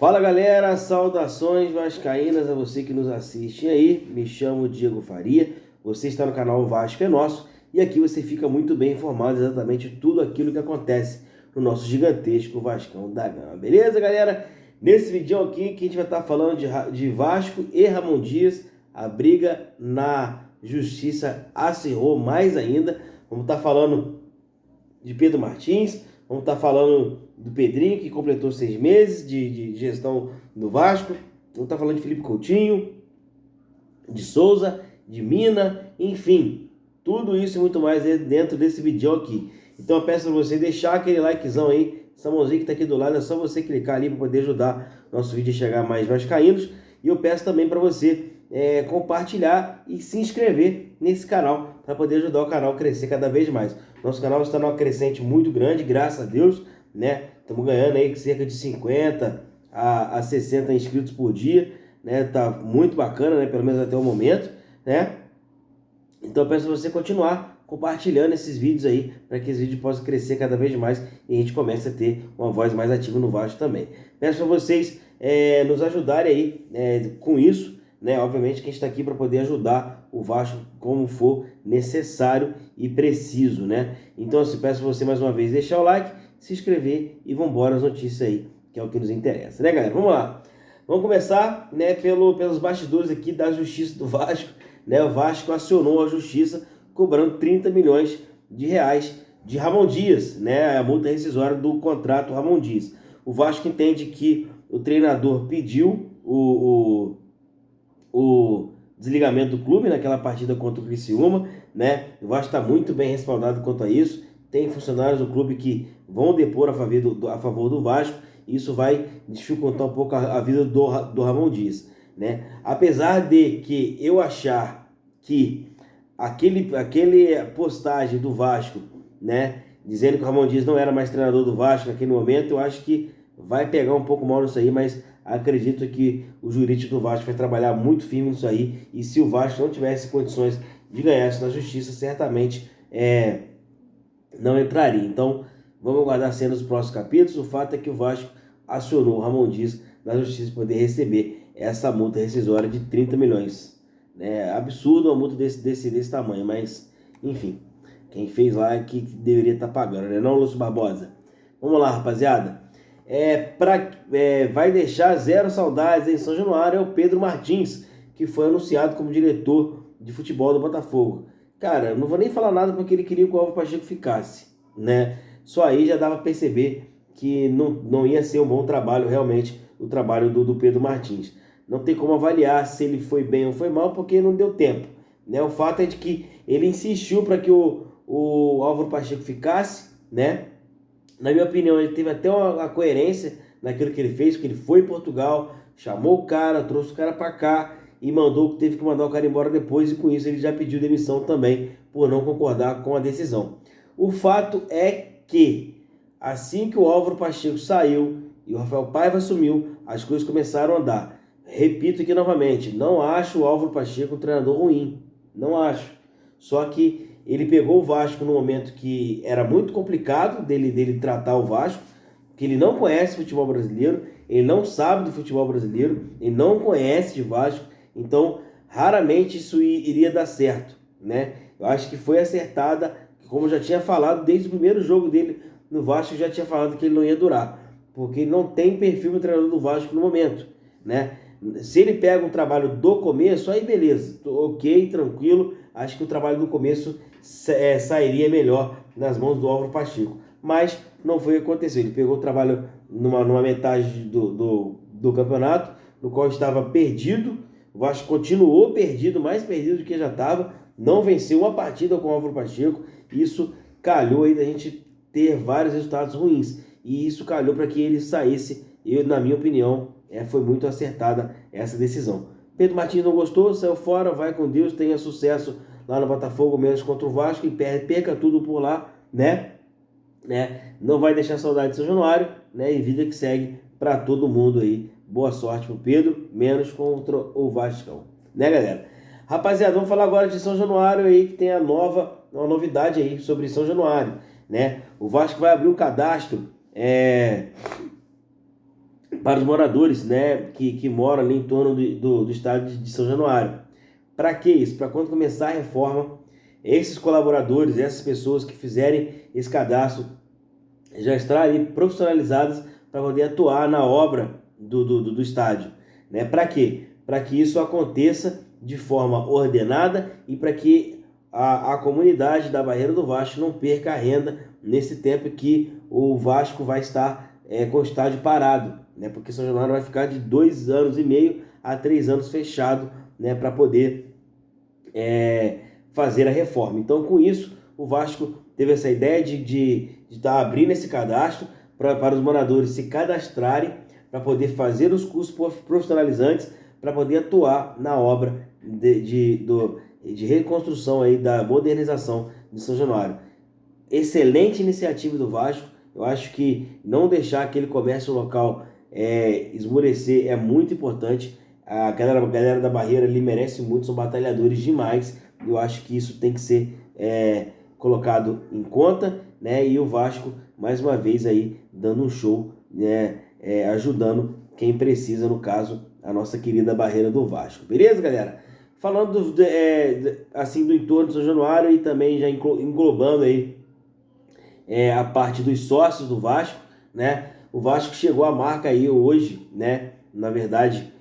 Fala galera, saudações vascaínas a você que nos assiste aí. Me chamo Diego Faria, você está no canal Vasco é Nosso e aqui você fica muito bem informado exatamente tudo aquilo que acontece no nosso gigantesco Vascão da Gama. Beleza, galera? Nesse vídeo aqui que a gente vai estar falando de Vasco e Ramon Dias, a briga na justiça acirrou mais ainda. Vamos estar falando de Pedro Martins, vamos estar falando do Pedrinho, que completou 6 meses de gestão no Vasco. Vamos estar falando de Felipe Coutinho, de Souza, de Mina, enfim. Tudo isso e muito mais dentro desse vídeo aqui. Então eu peço para você deixar aquele likezão aí. Essa mãozinha que está aqui do lado, é só você clicar ali para poder ajudar nosso vídeo a chegar a mais vascaínos. E eu peço também para você compartilhar e se inscrever nesse canal para poder ajudar o canal a crescer cada vez mais. Nosso canal está numa crescente muito grande, graças a Deus, né? Estamos ganhando aí cerca de 50 a 60 inscritos por dia, né? Tá muito bacana, né? Pelo menos até o momento, né? Então eu peço para você continuar compartilhando esses vídeos aí, para que esse vídeo possa crescer cada vez mais e a gente comece a ter uma voz mais ativa no Vasco também. Peço para vocês nos ajudarem aí com isso, né? Obviamente que a gente está aqui para poder ajudar o Vasco como for necessário e preciso, né? Então eu peço para você mais uma vez deixar o like, se inscrever e vamos embora as notícias aí, que é o que nos interessa, né, galera? Vamos lá. Vamos começar, né, pelos bastidores aqui da Justiça do Vasco, né? O Vasco acionou a Justiça cobrando 30 milhões de reais de Ramon Dias, né? A multa rescisória do contrato Ramon Dias. O Vasco entende que o treinador pediu o desligamento do clube naquela partida contra o Criciúma, né? O Vasco está muito bem respaldado quanto a isso. Tem funcionários do clube que vão depor a favor do Vasco. Isso vai dificultar um pouco a vida do Ramon Dias, né? Apesar de que eu achar que aquele postagem do Vasco, né, dizendo que o Ramon Dias não era mais treinador do Vasco naquele momento, eu acho que vai pegar um pouco mal nisso aí, mas acredito que o jurídico do Vasco vai trabalhar muito firme nisso aí, e se o Vasco não tivesse condições de ganhar isso na justiça, certamente não entraria. Então, vamos aguardar cenas dos próximos capítulos. O fato é que o Vasco acionou o Ramon Dias na justiça para poder receber essa multa rescisória de 30 milhões. É absurdo uma multa desse tamanho, mas, enfim, quem fez lá é que deveria estar pagando, né? Não, Lúcio Barbosa? Vamos lá, rapaziada. Vai deixar zero saudades em São Januário é o Pedro Martins, que foi anunciado como diretor de futebol do Botafogo. Cara, não vou nem falar nada porque ele queria que o Álvaro Pacheco ficasse, né? Só aí já dava para perceber que não ia ser um bom trabalho, realmente, o trabalho do Pedro Martins. Não tem como avaliar se ele foi bem ou foi mal, porque não deu tempo, né? O fato é de que ele insistiu para que o Álvaro Pacheco ficasse, né? Na minha opinião, ele teve até uma coerência naquilo que ele fez, porque ele foi em Portugal, chamou o cara, trouxe o cara para cá e teve que mandar o cara embora depois, e com isso ele já pediu demissão também por não concordar com a decisão. O fato é que assim que o Álvaro Pacheco saiu e o Rafael Paiva assumiu, as coisas começaram a andar. Repito aqui novamente, não acho o Álvaro Pacheco um treinador ruim, não acho. Só que ele pegou o Vasco no momento que era muito complicado dele tratar o Vasco, que ele não conhece futebol brasileiro, ele não sabe do futebol brasileiro, ele não conhece de Vasco, então raramente isso iria dar certo, né? Eu acho que foi acertada, como eu já tinha falado desde o primeiro jogo dele no Vasco, eu já tinha falado que ele não ia durar, porque ele não tem perfil de treinador do Vasco no momento, né? Se ele pega um trabalho do começo, aí beleza, ok, tranquilo, acho que o trabalho do começo sairia melhor nas mãos do Álvaro Pacheco, mas não foi o que aconteceu. Ele pegou o trabalho numa metade do campeonato, no qual estava perdido. O Vasco continuou perdido, mais perdido do que já estava, não venceu uma partida com o Álvaro Pacheco. Isso calhou aí da gente ter vários resultados ruins, e isso calhou para que ele saísse. Na minha opinião, foi muito acertada essa decisão. Pedro Martins não gostou, saiu fora, vai com Deus, tenha sucesso lá no Botafogo, menos contra o Vasco, e perca tudo por lá, né? Não vai deixar saudade de São Januário, né? E vida que segue para todo mundo aí. Boa sorte pro Pedro, menos contra o Vascão, né, galera? Rapaziada, vamos falar agora de São Januário aí, que tem uma novidade aí sobre São Januário, né? O Vasco vai abrir um cadastro para os moradores, né, que moram ali em torno do estado de São Januário. Para que isso? Para quando começar a reforma, esses colaboradores, essas pessoas que fizerem esse cadastro, já estarem ali profissionalizadas para poder atuar na obra do estádio. Né? Para quê? Para que isso aconteça de forma ordenada e para que a comunidade da Barreira do Vasco não perca a renda nesse tempo que o Vasco vai estar com o estádio parado, né? Porque São Januário vai ficar de 2 anos e meio a 3 anos fechado, né? Para poder fazer a reforma. Então, com isso, o Vasco teve essa ideia de estar abrindo esse cadastro para os moradores se cadastrarem, para poder fazer os cursos profissionalizantes, para poder atuar na obra de reconstrução aí, da modernização de São Januário. Excelente iniciativa do Vasco. Eu acho que não deixar aquele comércio local esmorecer é muito importante. A galera da Barreira ali merece muito, são batalhadores demais. Eu acho que isso tem que ser colocado em conta, né? E o Vasco, mais uma vez, aí dando um show, né? Ajudando quem precisa, no caso, a nossa querida Barreira do Vasco. Beleza, galera? Falando assim do entorno de São Januário e também já englobando aí a parte dos sócios do Vasco, né? O Vasco chegou à marca aí hoje, né? Na verdade,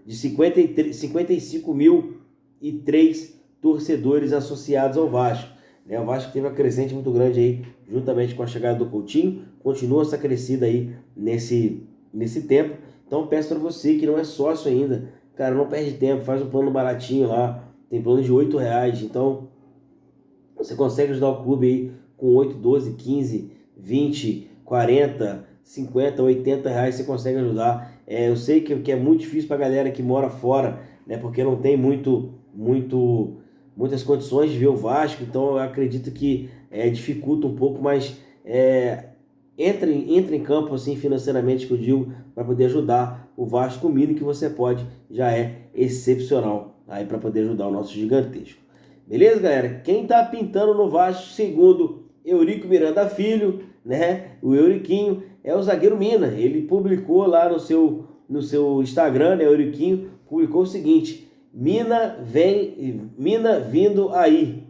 de 55.003 torcedores associados ao Vasco. Né? O Vasco teve uma crescente muito grande aí, juntamente com a chegada do Coutinho, continua essa crescida aí nesse tempo. Então peço para você que não é sócio ainda, cara, não perde tempo, faz um plano baratinho lá, tem plano de R$8, então você consegue ajudar o clube aí com 8, 12, 15, 20, 40, 50, R$80 você consegue ajudar. Eu sei que é muito difícil para a galera que mora fora, né, porque não tem muitas condições de ver o Vasco, então eu acredito que dificulta um pouco, mas entra em campo assim financeiramente, que eu digo, para poder ajudar o Vasco. O mínimo que você pode já é excepcional aí para poder ajudar o nosso gigantesco. Beleza, galera? Quem tá pintando no Vasco, segundo Eurico Miranda Filho, né? O Euriquinho, é o zagueiro Mina. Ele publicou lá no seu Instagram, né? O Euriquinho publicou o seguinte: Mina vindo aí.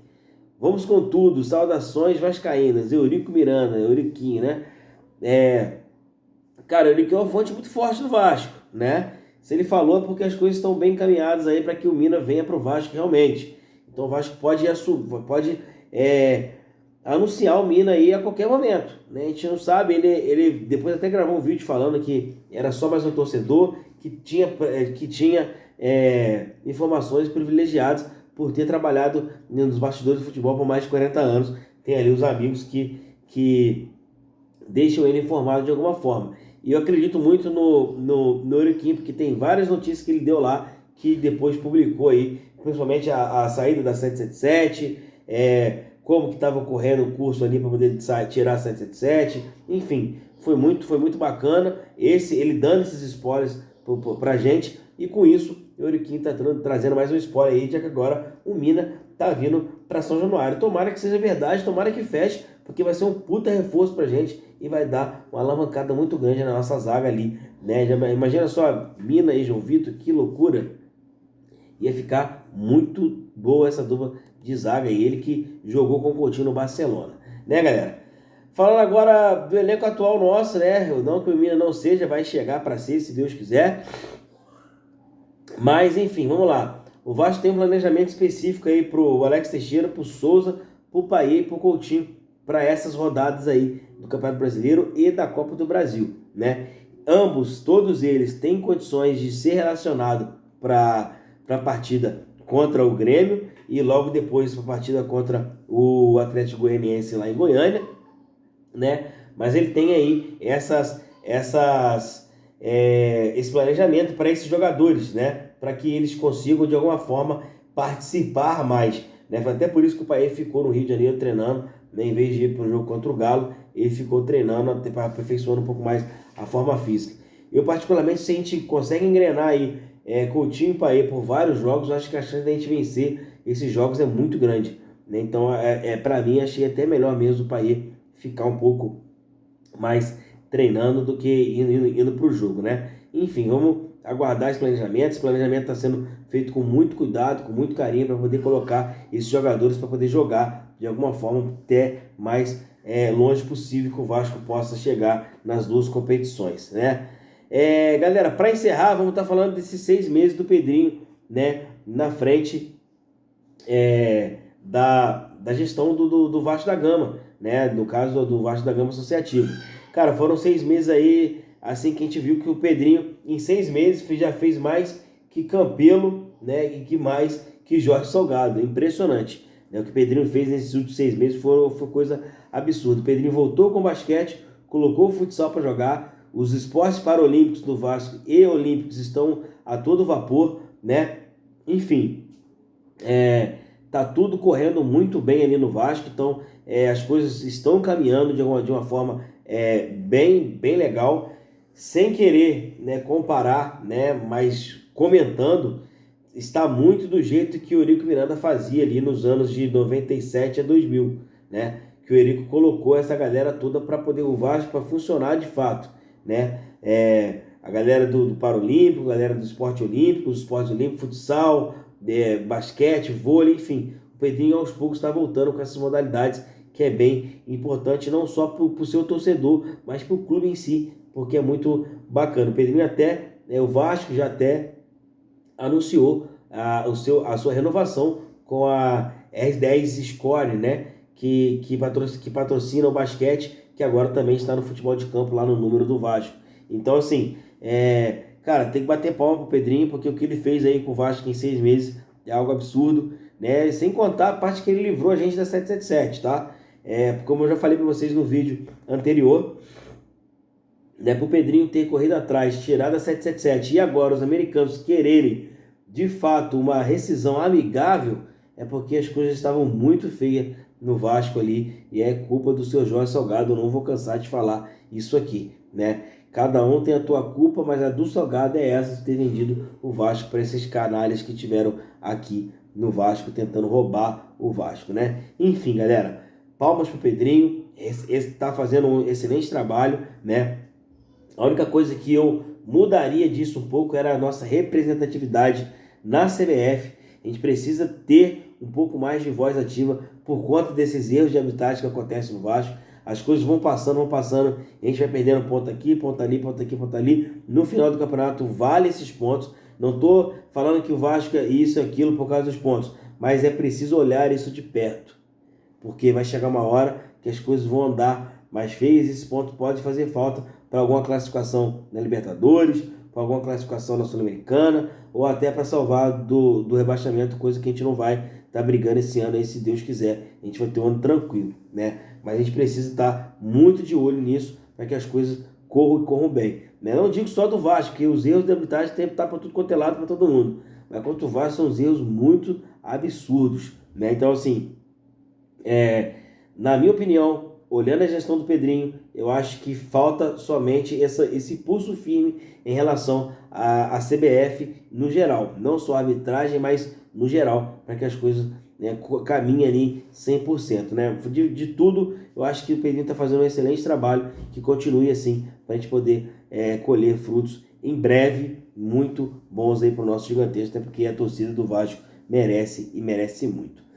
Vamos com tudo. Saudações vascaínas. Eurico Miranda, Euriquinho, né? Cara, o Euriquinho é uma fonte muito forte do Vasco, né? Se ele falou é porque as coisas estão bem encaminhadas aí para que o Mina venha pro Vasco realmente. Então o Vasco pode anunciar o Mina aí a qualquer momento, né? A gente não sabe, ele depois até gravou um vídeo falando que era só mais um torcedor, que tinha informações privilegiadas por ter trabalhado nos bastidores do futebol por mais de 40 anos. Tem ali os amigos que deixam ele informado de alguma forma. E eu acredito muito no Euriquinho, porque tem várias notícias que ele deu lá, que depois publicou aí, principalmente a saída da 777, como que estava ocorrendo o curso ali para poder tirar a 777, enfim, foi muito bacana ele dando esses spoilers pra gente, e com isso o Euriquinho está trazendo mais um spoiler aí, já que agora o Mina tá vindo para São Januário. Tomara que seja verdade, tomara que feche, porque vai ser um puta reforço pra gente e vai dar uma alavancada muito grande na nossa zaga ali, né? Imagina só, Mina e João Vitor, que loucura! Ia ficar muito boa essa dupla de zaga, e ele que jogou com o Coutinho no Barcelona, né, galera? Falando agora do elenco atual nosso, né? Não que o Mina não seja, vai chegar para ser, se Deus quiser. Mas, enfim, vamos lá. O Vasco tem um planejamento específico aí pro Alex Teixeira, pro Souza, pro Payet e pro Coutinho para essas rodadas aí do Campeonato Brasileiro e da Copa do Brasil, né? Todos eles têm condições de ser relacionado para a partida contra o Grêmio e logo depois para a partida contra o Atlético Goianiense lá em Goiânia, né? Mas ele tem aí esse planejamento para esses jogadores, né? Para que eles consigam de alguma forma participar mais, né? Foi até por isso que o Payet ficou no Rio de Janeiro treinando, né? Em vez de ir para o jogo contra o Galo, ele ficou treinando, aperfeiçoando um pouco mais a forma física. Eu particularmente, se a gente consegue engrenar aí Coutinho e Payet por vários jogos, eu acho que a chance da gente vencer esses jogos é muito grande, né? Então, para mim, achei até melhor mesmo o Payet ficar um pouco mais treinando do que indo para o jogo, né? Enfim, vamos aguardar esse planejamento. Esse planejamento está sendo feito com muito cuidado, com muito carinho, para poder colocar esses jogadores para poder jogar de alguma forma até mais longe possível que o Vasco possa chegar nas duas competições, né? Galera, para encerrar, vamos estar falando desses 6 meses do Pedrinho, né, na frente da gestão do Vasco da Gama, né, no caso do Vasco da Gama Associativo. Cara, foram 6 meses aí, assim, que a gente viu que o Pedrinho, em 6 meses, já fez mais que Campelo, né, e que mais que Jorge Salgado. Impressionante, né? O que o Pedrinho fez nesses últimos 6 meses foi coisa absurda. O Pedrinho voltou com o basquete, colocou o futsal para jogar, os esportes paralímpicos do Vasco e olímpicos estão a todo vapor, né? Enfim, tá tudo correndo muito bem ali no Vasco, então as coisas estão caminhando de uma forma bem legal, sem querer, né, comparar, né, mas comentando, está muito do jeito que o Eurico Miranda fazia ali nos anos de 97 a 2000, né? Que o Eurico colocou essa galera toda para poder o Vasco para funcionar de fato, né? A galera do Paralímpico, a galera do esporte olímpico, os esportes olímpicos, futsal, basquete, vôlei, enfim. O Pedrinho aos poucos está voltando com essas modalidades, que é bem importante, não só para o seu torcedor, mas para o clube em si, porque é muito bacana. O Pedrinho o Vasco já até anunciou a sua renovação com a R10 Score, né? Que patrocina o basquete, que agora também está no futebol de campo lá no número do Vasco. Então, assim, cara, tem que bater palma pro Pedrinho, porque o que ele fez aí com o Vasco em 6 meses é algo absurdo, né? Sem contar a parte que ele livrou a gente da 777, tá? Como eu já falei para vocês no vídeo anterior, né, pro Pedrinho ter corrido atrás, tirado a 777 e agora os americanos quererem de fato uma rescisão amigável, é porque as coisas estavam muito feias no Vasco ali, e é culpa do seu Jorge Salgado. Eu não vou cansar de falar isso aqui, né? Cada um tem a tua culpa, mas a do Salgado é essa, de ter vendido o Vasco para esses canalhas que tiveram aqui no Vasco tentando roubar o Vasco, né? Enfim, galera, palmas pro Pedrinho, esse tá fazendo um excelente trabalho, né? A única coisa que eu mudaria disso um pouco era a nossa representatividade na CBF. A gente precisa ter um pouco mais de voz ativa por conta desses erros de arbitragem que acontecem no Vasco. As coisas vão passando, e a gente vai perdendo ponto aqui, ponto ali, ponto aqui, ponto ali. No final do campeonato vale esses pontos. Não estou falando que o Vasco é isso e aquilo por causa dos pontos, mas é preciso olhar isso de perto, porque vai chegar uma hora que as coisas vão andar mais feias e esse ponto pode fazer falta para alguma classificação na Libertadores, para alguma classificação na Sul-Americana, ou até para salvar do rebaixamento, coisa que a gente não vai estar brigando esse ano aí, se Deus quiser. A gente vai ter um ano tranquilo, né? Mas a gente precisa estar muito de olho nisso para que as coisas corram bem, né? Não digo só do Vasco, porque os erros de arbitragem tem que estar para tudo quanto é lado, para todo mundo. Mas quanto o Vasco, são os erros muito absurdos, né? Então, assim, na minha opinião, olhando a gestão do Pedrinho, eu acho que falta somente esse pulso firme em relação à CBF no geral. Não só a arbitragem, mas no geral, para que as coisas, né, caminhem ali 100%. Né? De tudo, eu acho que o Pedrinho está fazendo um excelente trabalho, que continue assim, para a gente poder colher frutos em breve, muito bons aí para o nosso gigantesco, até porque a torcida do Vasco merece e merece muito.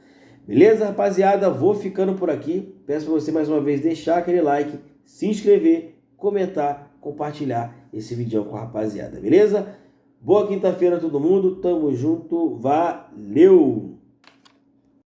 Beleza, rapaziada? Vou ficando por aqui. Peço para você mais uma vez deixar aquele like, se inscrever, comentar, compartilhar esse vídeo com a rapaziada, beleza? Boa quinta-feira a todo mundo, tamo junto, valeu!